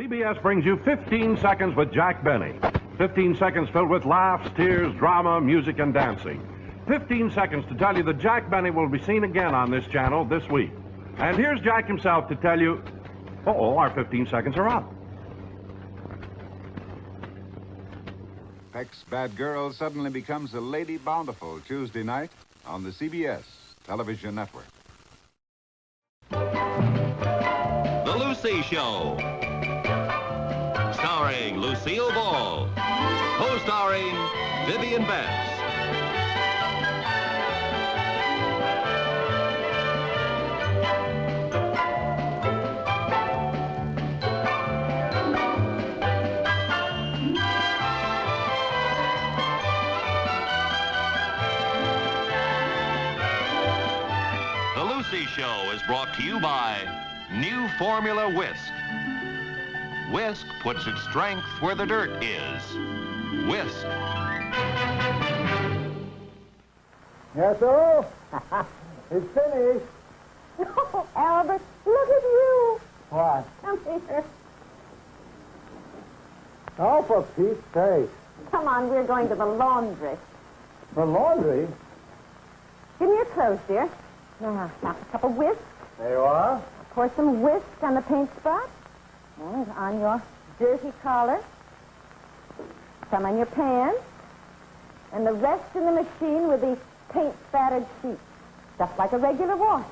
CBS brings you 15 Seconds with Jack Benny. 15 seconds filled with laughs, tears, drama, music, and dancing. 15 seconds to tell you that Jack Benny will be seen again on this channel this week. And here's Jack himself to tell you, our 15 seconds are up. Peck's Bad Girl suddenly becomes a Lady Bountiful Tuesday night on the CBS television network. The Lucy Show. Starring Lucille Ball. Co-starring Vivian Vance. The Lucy Show is brought to you by New Formula Whisk. Whisk puts its strength where the dirt is. Whisk. Yes, sir. It's finished. Oh, Albert, look at you. What? Come here. Oh, for Pete's sake. Come on, we're going to the laundry. The laundry? Give me your clothes, dear. Now, a cup of whisk. There you are. Pour some whisk on the paint spot. And on your dirty collar. Some on your pants. And the rest in the machine with the paint-spattered sheets. Just like a regular wash.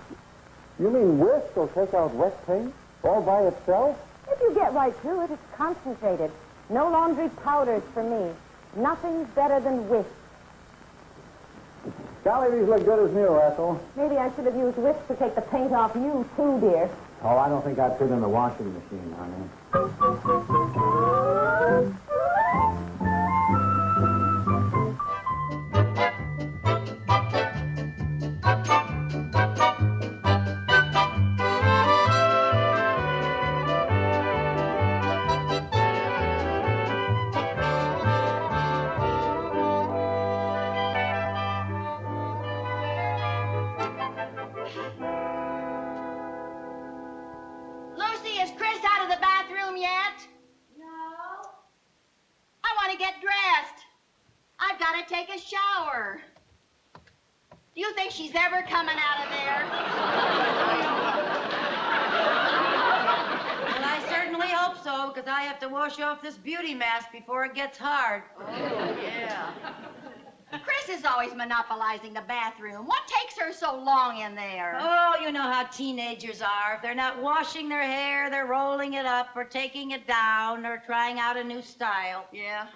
You mean whisk will take out wet paint all by itself? If you get right to it, it's concentrated. No laundry powders for me. Nothing's better than whisk. Golly, these look good as new, Ethel. Maybe I should have used whisk to take the paint off you, too, dear. Oh, I don't think I'd fit in the washing machine, honey. Lucy, is Chris out of the bathroom yet? No. I want to get dressed. I've got to take a shower. Do you think she's ever coming out of there? Well, I certainly hope so, because I have to wash off this beauty mask before it gets hard. Oh, yeah. Chris is always monopolizing the bathroom. What takes her so long in there? Oh, you know how teenagers are. If they're not washing their hair, they're rolling it up or taking it down or trying out a new style. Yeah.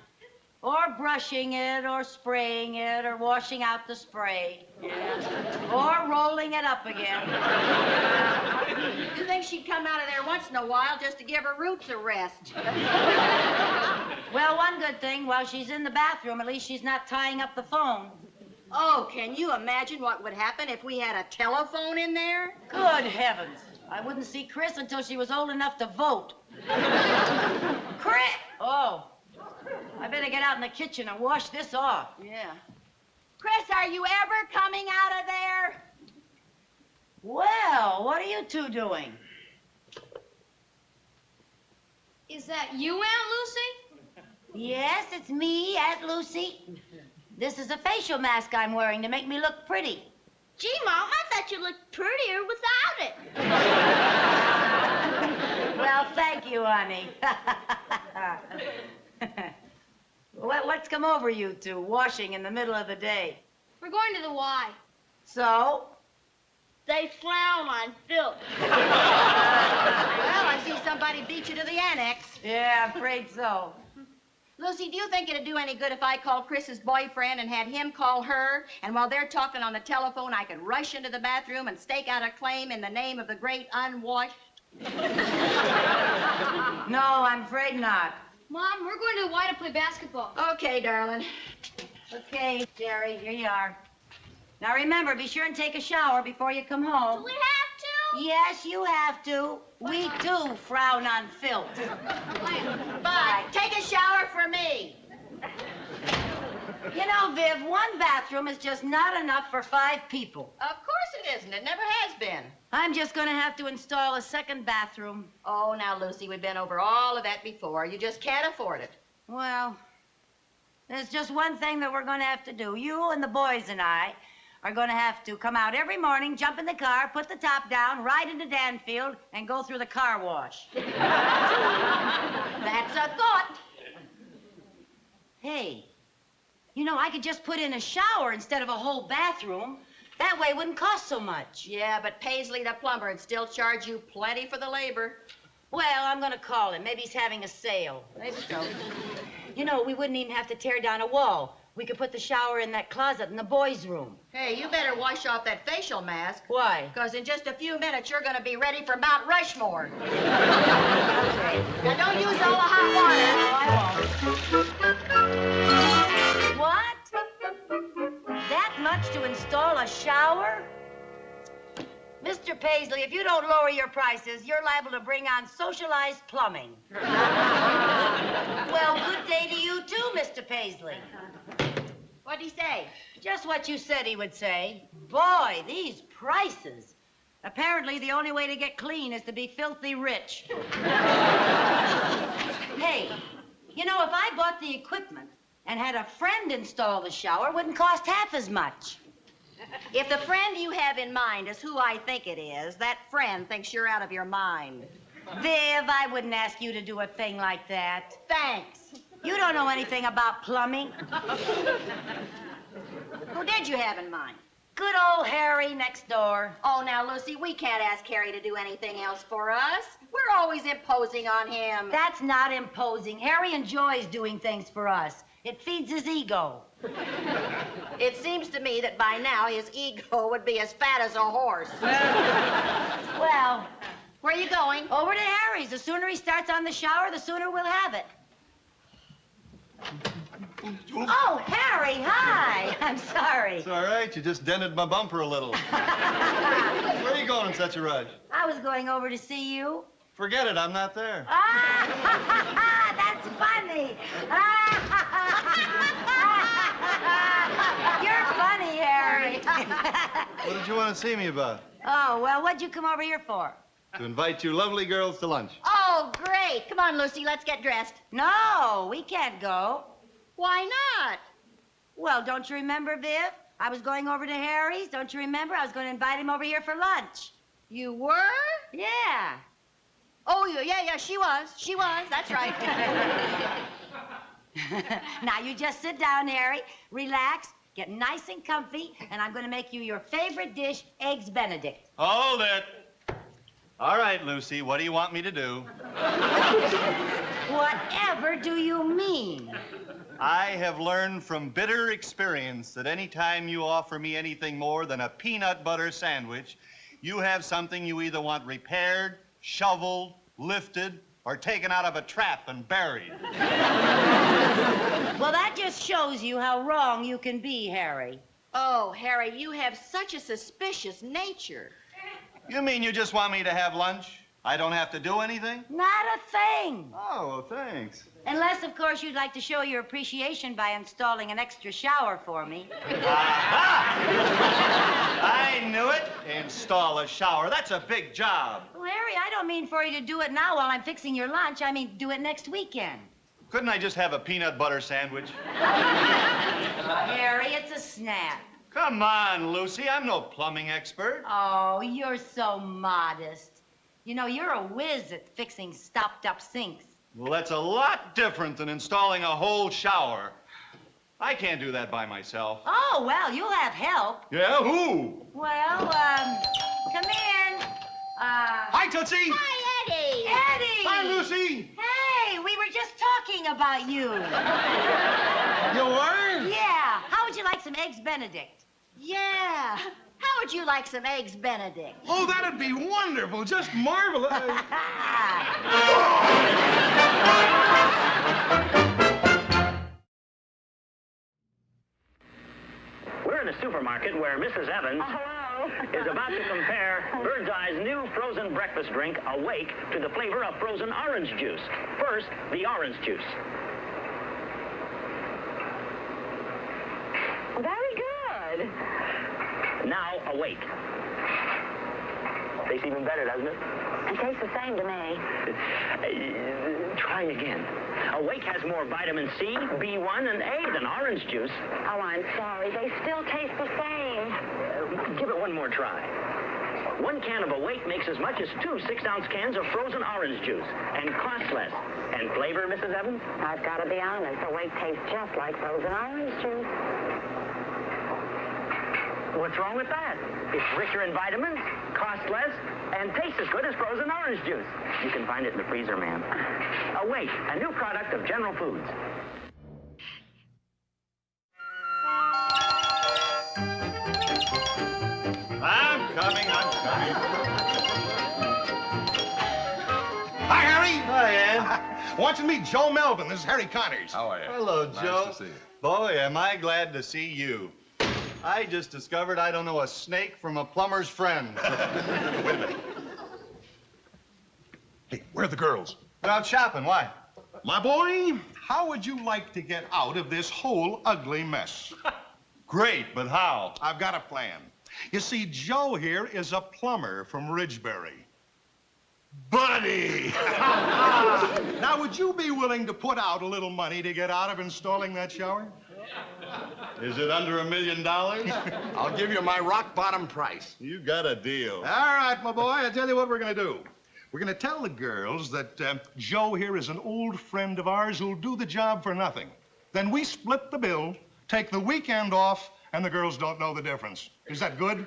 Or brushing it or spraying it or washing out the spray. Yeah. Or rolling it up again. You think she'd come out of there once in a while just to give her roots a rest? Well, one good thing, while she's in the bathroom, at least she's not tying up the phone. Oh, can you imagine what would happen if we had a telephone in there? Good heavens. I wouldn't see Chris until she was old enough to vote. Chris! Oh. I better get out in the kitchen and wash this off. Yeah. Chris, are you ever coming out of there? Well, what are you two doing? Is that you, Aunt Lucy? Yes, it's me, Aunt Lucy. This is a facial mask I'm wearing to make me look pretty. Gee, Mom, I thought you looked prettier without it. Well, thank you, honey. What's come over you two, washing in the middle of the day? We're going to the Y. So? They frown on filth. Well, I see somebody beat you to the annex. Yeah, I'm afraid so. Lucy, do you think it'd do any good if I called Chris's boyfriend and had him call her? And while they're talking on the telephone, I could rush into the bathroom and stake out a claim in the name of the great unwashed? No, I'm afraid not. Mom, we're going to the Y to play basketball. Okay, darling. Okay, Jerry, here you are. Now remember, be sure and take a shower before you come home. Do we have to? Yes, you have to. We do frown on filth. Bye. Take a shower for me. You know, Viv, one bathroom is just not enough for 5 people. Of course it isn't. It never has been. I'm just going to have to install a second bathroom. Oh, now, Lucy, we've been over all of that before. You just can't afford it. Well, there's just one thing that we're going to have to do. You and the boys and I are going to have to come out every morning, jump in the car, put the top down, ride into Danfield, and go through the car wash. That's a thought. Hey, you know, I could just put in a shower instead of a whole bathroom. That way it wouldn't cost so much. Yeah, but Paisley, the plumber, would still charge you plenty for the labor. Well, I'm going to call him. Maybe he's having a sale. Maybe so. You know, we wouldn't even have to tear down a wall. We could put the shower in that closet in the boys' room. Hey, you better wash off that facial mask. Why? Because in just a few minutes, you're going to be ready for Mount Rushmore. Now, don't use all the hot water. What? That much to install a shower? Mr. Paisley, if you don't lower your prices, you're liable to bring on socialized plumbing. Well, good day to you, too, Mr. Paisley. What'd he say? Just what you said he would say. Boy, these prices. Apparently, the only way to get clean is to be filthy rich. Hey, you know, if I bought the equipment and had a friend install the shower, it wouldn't cost half as much. If the friend you have in mind is who I think it is, that friend thinks you're out of your mind. Viv, I wouldn't ask you to do a thing like that. Thanks. You don't know anything about plumbing. Who did you have in mind? Good old Harry next door. Oh, now, Lucy, we can't ask Harry to do anything else for us. We're always imposing on him. That's not imposing. Harry enjoys doing things for us. It feeds his ego. It seems to me that by now his ego would be as fat as a horse. Well, where are you going? Over to Harry's. The sooner he starts on the shower, the sooner we'll have it. Oh, Harry, hi. I'm sorry. It's all right. You just dented my bumper a little. Where are you going in such a rush? I was going over to see you. Forget it. I'm not there. Ah, that's funny. You're funny, Harry. What did you want to see me about? Oh, well, what'd you come over here for? To invite you lovely girls to lunch. Oh, great. Come on, Lucy, let's get dressed. No, we can't go. Why not? Well, don't you remember, Viv? I was going over to Harry's. Don't you remember? I was going to invite him over here for lunch. You were? Yeah. Oh, yeah, she was. She was, that's right. Now, you just sit down, Harry, relax, get nice and comfy, and I'm going to make you your favorite dish, Eggs Benedict. Hold it. All right, Lucy, what do you want me to do? Whatever do you mean? I have learned from bitter experience that any time you offer me anything more than a peanut butter sandwich, you have something you either want repaired, shoveled, lifted, or taken out of a trap and buried. Well, that just shows you how wrong you can be, Harry. Oh, Harry, you have such a suspicious nature. You mean you just want me to have lunch? I don't have to do anything? Not a thing. Oh, well, thanks. Unless, of course, you'd like to show your appreciation by installing an extra shower for me. I knew it. Install a shower. That's a big job. Well, Harry, I don't mean for you to do it now while I'm fixing your lunch. I mean, do it next weekend. Couldn't I just have a peanut butter sandwich? Harry, it's a snap. Come on, Lucy. I'm no plumbing expert. Oh, you're so modest. You know, you're a whiz at fixing stopped-up sinks. Well, that's a lot different than installing a whole shower. I can't do that by myself. Oh, well, you'll have help. Yeah, who? Well, come in. Hi, Tootsie. Hi, Eddie. Eddie. Hi, Lucy. Hey, we were just talking about you. You were? Yeah. How would you like some Eggs Benedict? Yeah. How would you like some Eggs Benedict? Oh, that'd be wonderful. Just marvelous. We're in a supermarket where Mrs. Evans is about to compare Bird's Eye's new frozen breakfast drink, Awake, to the flavor of frozen orange juice. First, the orange juice. Very good. Now, awake. Tastes even better, doesn't it? It tastes the same to me. Try again. Awake has more vitamin C, B1, and A than orange juice. Oh, I'm sorry. They still taste the same. Give it one more try. 1 can of Awake makes as much as 2 6-ounce cans of frozen orange juice and costs less. And flavor, Mrs. Evans? I've got to be honest. Awake tastes just like frozen orange juice. What's wrong with that? It's richer in vitamins, costs less, and tastes as good as frozen orange juice. You can find it in the freezer, ma'am. Awake, a new product of General Foods. I'm coming. Hi, Harry. Hi, Ann. Want you to meet Joe Melvin. This is Harry Connors. How are you? Hello, Joe. Nice to see you. Boy, am I glad to see you. I just discovered I don't know a snake from a plumber's friend. Wait a minute. Hey, where are the girls? They're out shopping. Why? My boy, how would you like to get out of this whole ugly mess? Great, but how? I've got a plan. You see, Joe here is a plumber from Ridgebury. Buddy! Now, would you be willing to put out a little money to get out of installing that shower? Is it under $1 million? I'll give you my rock bottom price. You got a deal. All right, my boy, I tell you what we're going to do. We're going to tell the girls that Joe here is an old friend of ours who'll do the job for nothing. Then we split the bill, take the weekend off, and the girls don't know the difference. Is that good?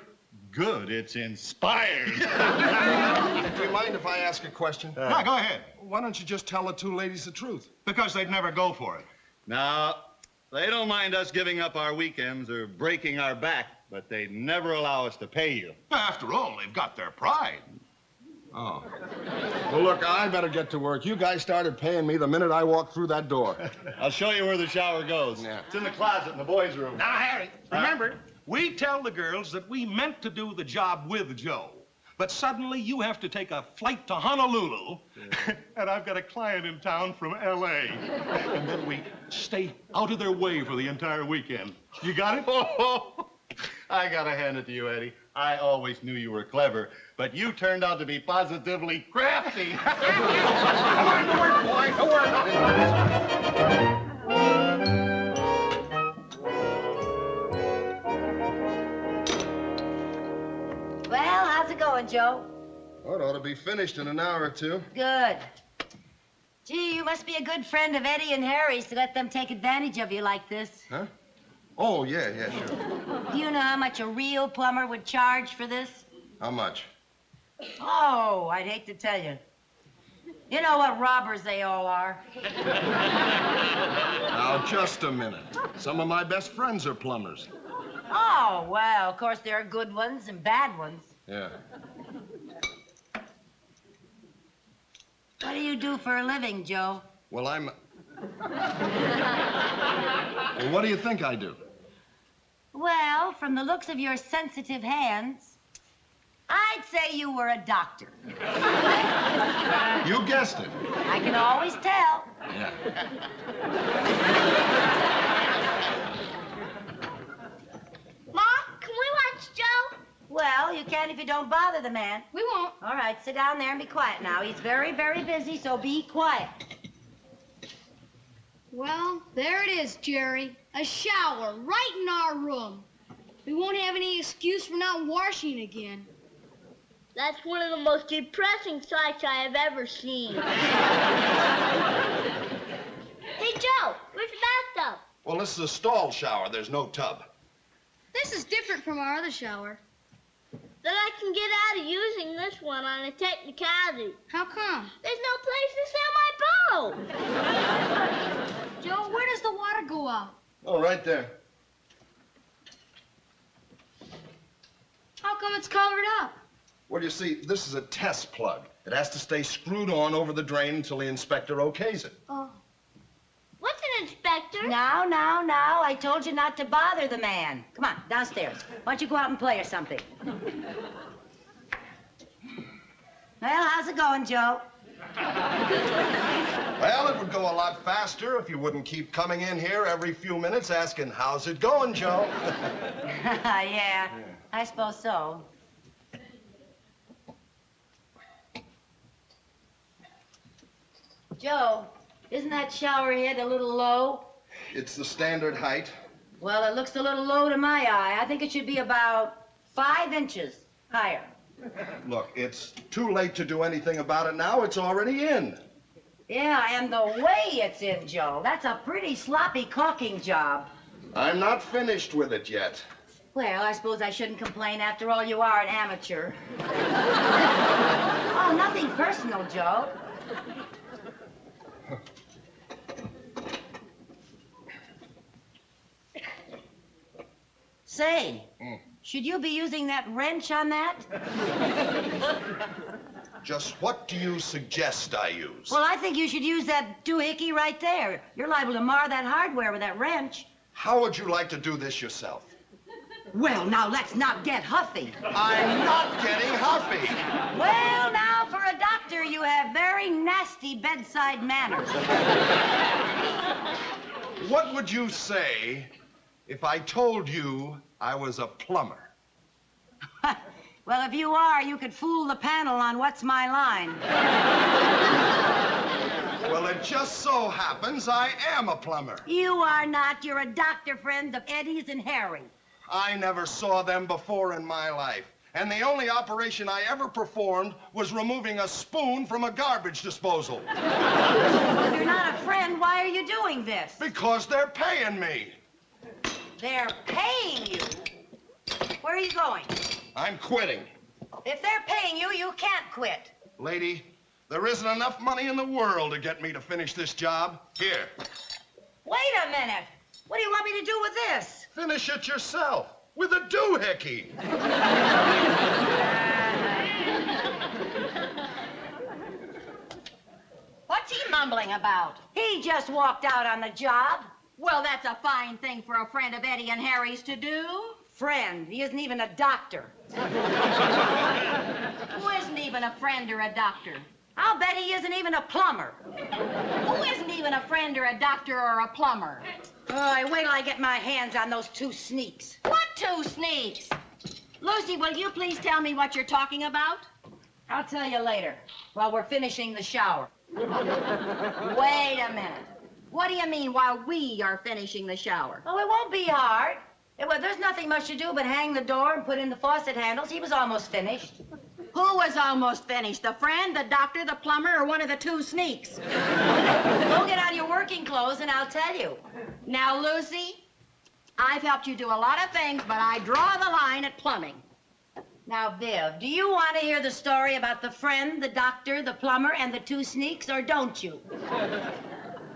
Good. It's inspired. Do you mind if I ask a question? No, go ahead. Why don't you just tell the two ladies the truth? Because they'd never go for it. Now, they don't mind us giving up our weekends or breaking our back, but they'd never allow us to pay you. After all, they've got their pride. Oh. Well, look, I better get to work. You guys started paying me the minute I walked through that door. I'll show you where the shower goes. Yeah. It's in the closet in the boys' room. Now, Harry, remember, we tell the girls that we meant to do the job with Joe. But suddenly you have to take a flight to Honolulu, and I've got a client in town from L.A. And then we stay out of their way for the entire weekend. You got it? Oh, I gotta hand it to you, Eddie. I always knew you were clever, but you turned out to be positively crafty. Come on to work, boy. To work. Well, how's it going, Joe? Oh, it ought to be finished in an hour or two. Good. Gee, you must be a good friend of Eddie and Harry's to let them take advantage of you like this. Huh? Oh, yeah, sure. Do you know how much a real plumber would charge for this? How much? Oh, I'd hate to tell you. You know what robbers they all are. Now, just a minute. Some of my best friends are plumbers. Oh, well, of course there are good ones and bad ones. Yeah. What do you do for a living, Joe? Well, I'm... Well, what do you think I do? Well, from the looks of your sensitive hands, I'd say you were a doctor. You guessed it. I can always tell. Yeah. Mom, can we watch Joe? Well, you can if you don't bother the man. We won't. All right, sit down there and be quiet now. He's very, very busy, so be quiet. Well, there it is, Jerry. A shower right in our room. We won't have any excuse for not washing again. That's one of the most depressing sights I have ever seen. Hey, Joe, where's the bathtub? Well, this is a stall shower. There's no tub. This is different from our other shower. Then I can get out of using this one on a technicality. How come? There's no place to set my boat. Joe, where does the water go out? Oh, right there. How come it's covered up? Well, you see, this is a test plug. It has to stay screwed on over the drain until the inspector okays it. Oh. What's an inspector? Now, I told you not to bother the man. Come on, downstairs. Why don't you go out and play or something? Well, how's it going, Joe? Well, it would go a lot lot faster if you wouldn't keep coming in here every few minutes asking, how's it going, Joe? Yeah, I suppose so. Joe, isn't that shower head a little low? It's the standard height. Well, it looks a little low to my eye. I think it should be about 5 inches higher. Look, it's too late to do anything about it now. It's already in. Yeah, and the way it's in, Joe. That's a pretty sloppy caulking job. I'm not finished with it yet. Well, I suppose I shouldn't complain. After all, you are an amateur. Oh, nothing personal, Joe. Say, should you be using that wrench on that? Just what do you suggest I use? Well, I think you should use that doohickey right there. You're liable to mar that hardware with that wrench. How would you like to do this yourself? Well, now, let's not get huffy. I'm not getting huffy. Well, now, for a doctor, you have very nasty bedside manners. What would you say if I told you I was a plumber? Well, if you are, you could fool the panel on What's My Line. Well, it just so happens I am a plumber. You are not. You're a doctor friend of Eddie's and Harry. I never saw them before in my life. And the only operation I ever performed was removing a spoon from a garbage disposal. Well, if you're not a friend, why are you doing this? Because they're paying me. They're paying you? Where are you going? I'm quitting. If they're paying you, you can't quit. Lady, there isn't enough money in the world to get me to finish this job. Here. Wait a minute. What do you want me to do with this? Finish it yourself with a doohickey. What's he mumbling about? He just walked out on the job. Well, that's a fine thing for a friend of Eddie and Harry's to do. Friend. He isn't even a doctor. Who isn't even a friend or a doctor? I'll bet he isn't even a plumber. Who isn't even a friend or a doctor or a plumber? Oh, wait till I get my hands on those 2 sneaks. What 2 sneaks? Lucy, will you please tell me what you're talking about? I'll tell you later, while we're finishing the shower. Wait a minute. What do you mean while we are finishing the shower? Oh, it won't be hard. Well, there's nothing much to do but hang the door and put in the faucet handles. He was almost finished. Who was almost finished? The friend, the doctor, the plumber, or one of the 2 sneaks? Go get out your working clothes and I'll tell you. Now, Lucy, I've helped you do a lot of things, but I draw the line at plumbing. Now, Viv, do you want to hear the story about the friend, the doctor, the plumber, and the 2 sneaks, or don't you?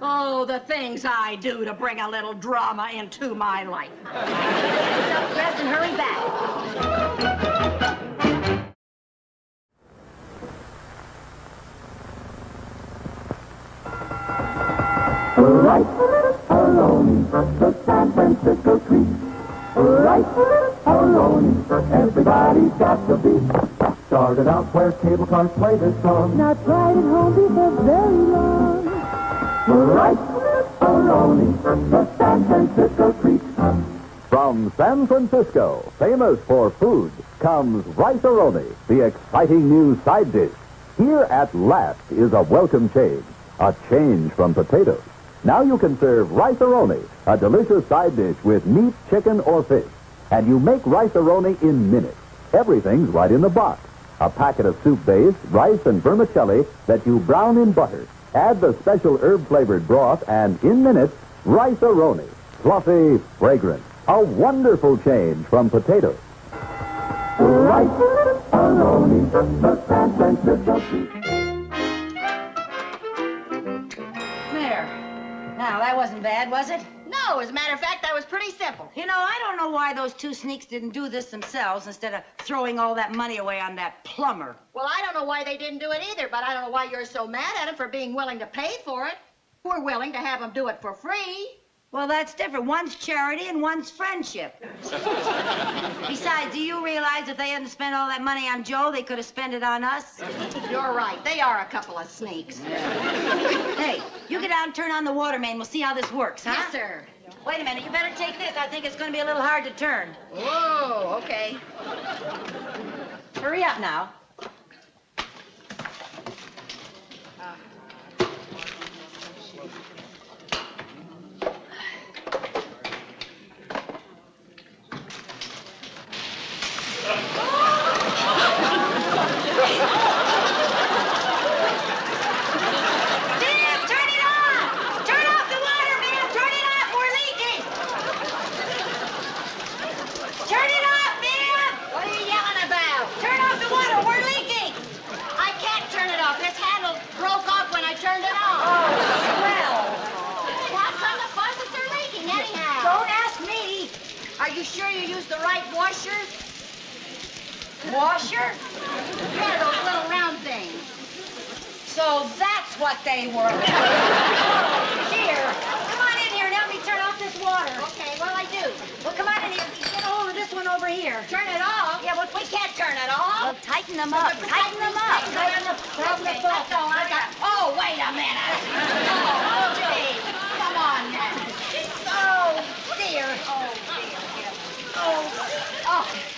Oh, the things I do to bring a little drama into my life. Get yourself dressed and hurry back. Right alone, the San Francisco treat. Right alone, everybody's got to be. Started out where cable cars play this song. Now tried at home before very long. Right alone, the San Francisco treat. From San Francisco, famous for food, comes Rice-A-Roni, the exciting new side dish. Here at last is a welcome change, a change from potatoes. Now you can serve Rice-A-Roni, a delicious side dish with meat, chicken, or fish. And you make Rice-A-Roni in minutes. Everything's right in the box. A packet of soup base, rice, and vermicelli that you brown in butter. Add the special herb-flavored broth, and in minutes, Rice-A-Roni. Fluffy, fragrant. A wonderful change from potatoes. Rice-A-Roni, the San Francisco treat. There. Now, that wasn't bad, was it? No, as a matter of fact, that was pretty simple. You know, I don't know why those 2 sneaks didn't do this themselves instead of throwing all that money away on that plumber. Well, I don't know why they didn't do it either, but I don't know why you're so mad at them for being willing to pay for it. We're willing to have them do it for free. Well, that's different. One's charity and one's friendship. Besides, do you realize if they hadn't spent all that money on Joe, they could have spent it on us? You're right. They are a couple of sneaks. Hey, you get out down, turn on the water main. We'll see how this works, huh? Yes, sir. Wait a minute. You better take this. I think it's going to be a little hard to turn. Whoa, okay. Hurry up now. Are you sure you used the right washer? Washer? Yeah, those little round things. So that's what they were. Here, come on in here and help me turn off this water. Okay, well, I do. Well, come on in here. Get a hold of this one over here. Turn it off? Yeah, well, We can't turn it off. well, tighten them up. Tighten them up. Okay, that's all I got. Oh, wait a minute. Oh, gee. Come on now. Oh, dear. Oh, dear. Oh. Oh.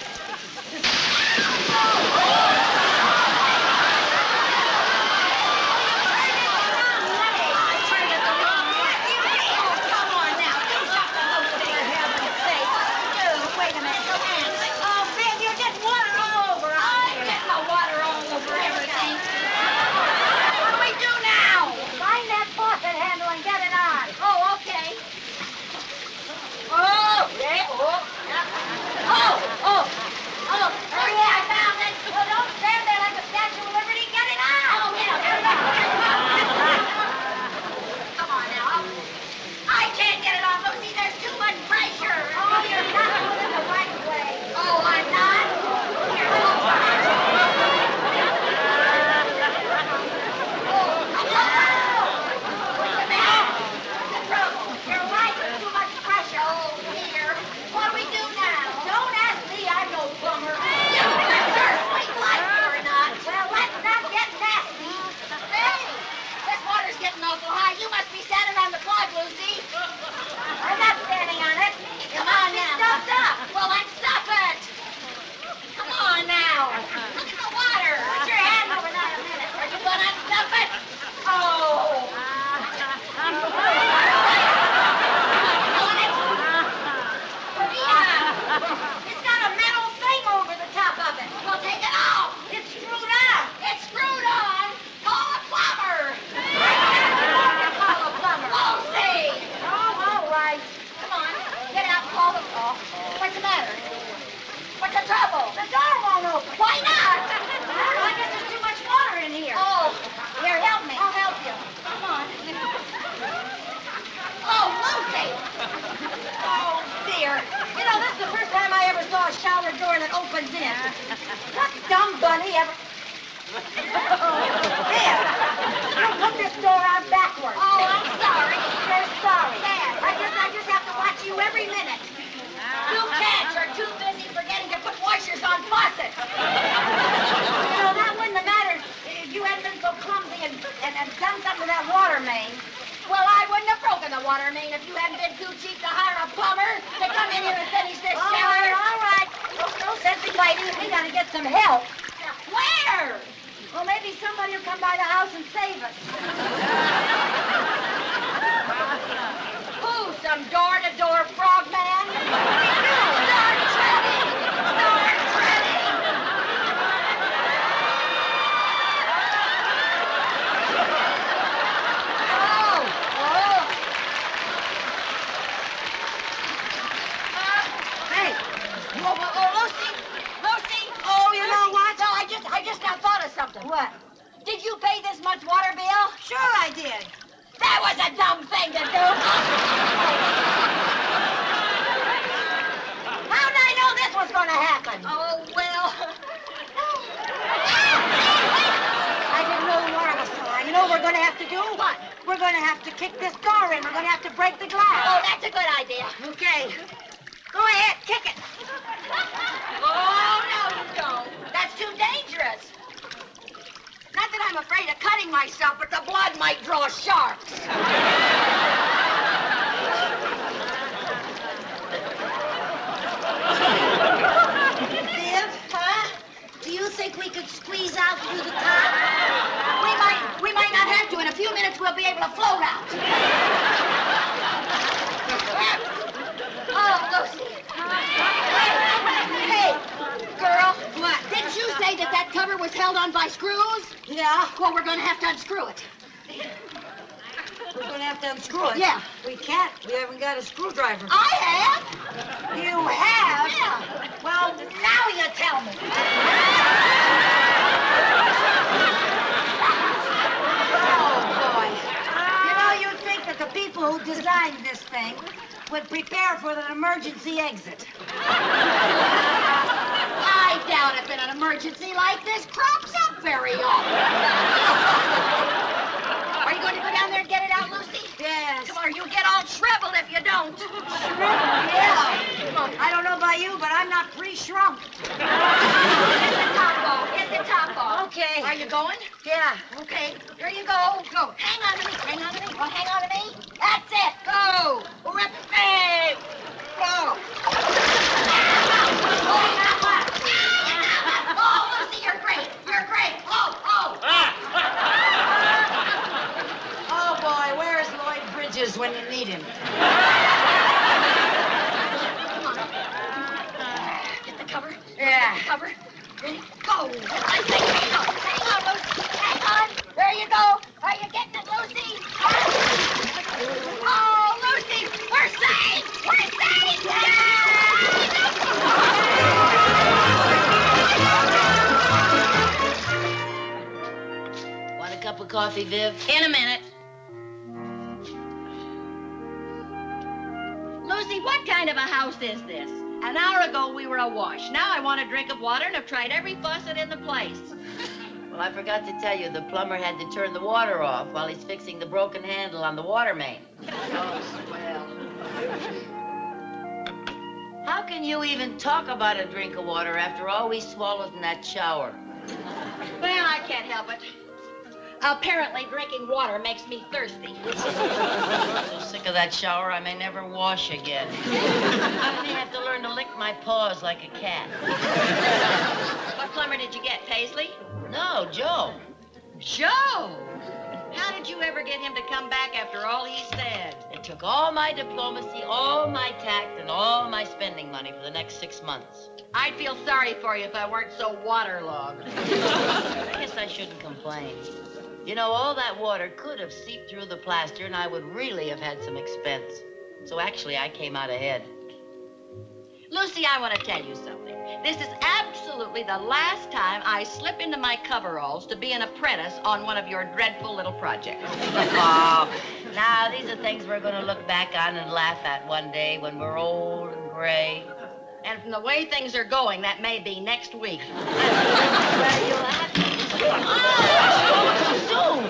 What? Did you pay this much water bill? Sure I did. That was a dumb thing to do. How did I know this was going to happen? Oh, well. I didn't know the water was so high. You know what we're going to have to do? What? We're going to have to kick this door in. We're going to have to break the glass. Oh, that's a good idea. Okay. Go ahead, kick it. Oh, no, you don't. That's too dangerous. Not that I'm afraid of cutting myself, but the blood might draw sharks. be able to float out. Oh, Lucy. Hey, girl. What? Didn't you say that cover was held on by screws? Yeah. Well, we're going to have to unscrew it. We're going to have to unscrew it. Yeah. We can't. We haven't got a screwdriver. I have. You have? Yeah. Well, now you tell me. Oh, boy. You know, you'd think that the people who designed this thing would prepare for an emergency exit. I doubt if an emergency like this crops up very often. Are you going to go down there and get it out, Lucy? Yes. Come on, you get all shriveled if you don't. Yeah. I don't know about you, but I'm not pre-shrunk. Get the top off. Get the top off. Okay. Are you going? Yeah. Okay. Here you go. Go. Hang on to me. Hang on to me. Well, hang on to me. That's it. Go. Rip. Hey. Go. Oh, Lucy, you're great. You're great. Oh. Oh, boy, where's Lloyd Bridges when you need him? Come on. Get the cover. Yeah. Get the cover. Ready? Go. Hang on, Lucy. Hang on. There you go. Are you getting it, Lucy? Oh, Lucy, we're safe. We're safe. Want a cup of coffee, Viv? In a minute. Lucy, what kind of a house is this? An hour ago, we were awash. Now I want a drink of water and have tried every faucet in the place. Well, I forgot to tell you, the plumber had to turn the water off while he's fixing the broken handle on the water main. Oh, swell. How can you even talk about a drink of water after all we swallowed in that shower? Well, I can't help it. Apparently, drinking water makes me thirsty. I'm so sick of that shower, I may never wash again. I may have to learn to lick my paws like a cat. What plumber did you get, Paisley? No, Joe. Joe! How did you ever get him to come back after all he said? It took all my diplomacy, all my tact, and all my spending money for the next 6 months. I'd feel sorry for you if I weren't so waterlogged. I guess I shouldn't complain. You know, all that water could have seeped through the plaster, and I would really have had some expense. So actually, I came out ahead. Lucy, I want to tell you something. This is absolutely the last time I slip into my coveralls to be an apprentice on one of your dreadful little projects. Oh, now these are things we're going to look back on and laugh at one day when we're old and gray. And from the way things are going, that may be next week. Well, you'll have to... Oh, too soon.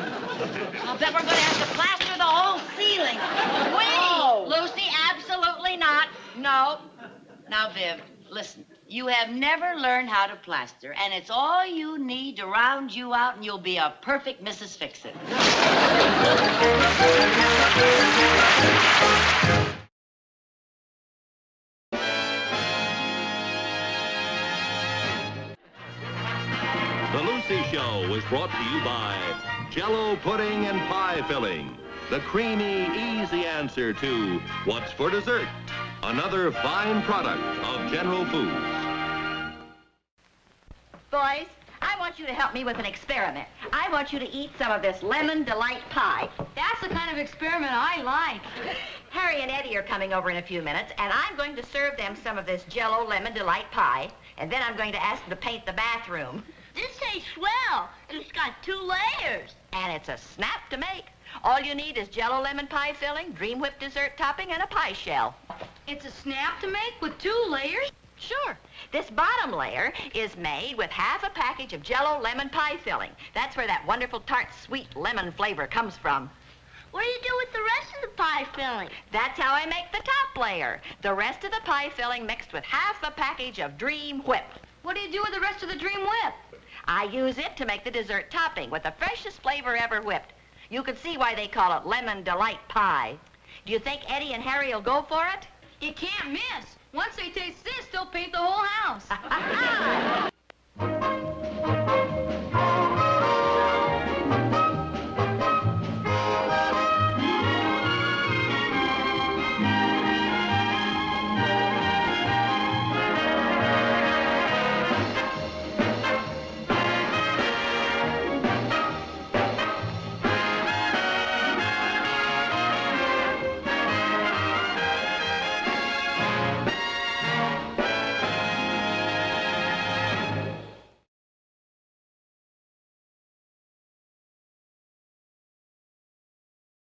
I'll bet we're going to have to plaster the whole ceiling. Wait, Lucy, absolutely not. No. Now, Viv, listen. You have never learned how to plaster, and it's all you need to round you out, and you'll be a perfect Mrs. Fix-It. The Lucy Show was brought to you by Jell-O pudding and pie filling. The creamy, easy answer to what's for dessert. Another fine product of General Foods. Boys, I want you to help me with an experiment. I want you to eat some of this lemon delight pie. That's the kind of experiment I like. Harry and Eddie are coming over in a few minutes, and I'm going to serve them some of this Jell-O lemon delight pie, and then I'm going to ask them to paint the bathroom. This ain't swell. It's got 2 layers. And it's a snap to make. All you need is Jell-O lemon pie filling, Dream Whip dessert topping, and a pie shell. It's a snap to make with 2 layers? Sure. This bottom layer is made with half a package of Jell-O lemon pie filling. That's where that wonderful tart, sweet lemon flavor comes from. What do you do with the rest of the pie filling? That's how I make the top layer. The rest of the pie filling mixed with half a package of Dream Whip. What do you do with the rest of the Dream Whip? I use it to make the dessert topping with the freshest flavor ever whipped. You can see why they call it lemon delight pie. Do you think Eddie and Harry will go for it? You can't miss. Once they taste this, they'll paint the whole house.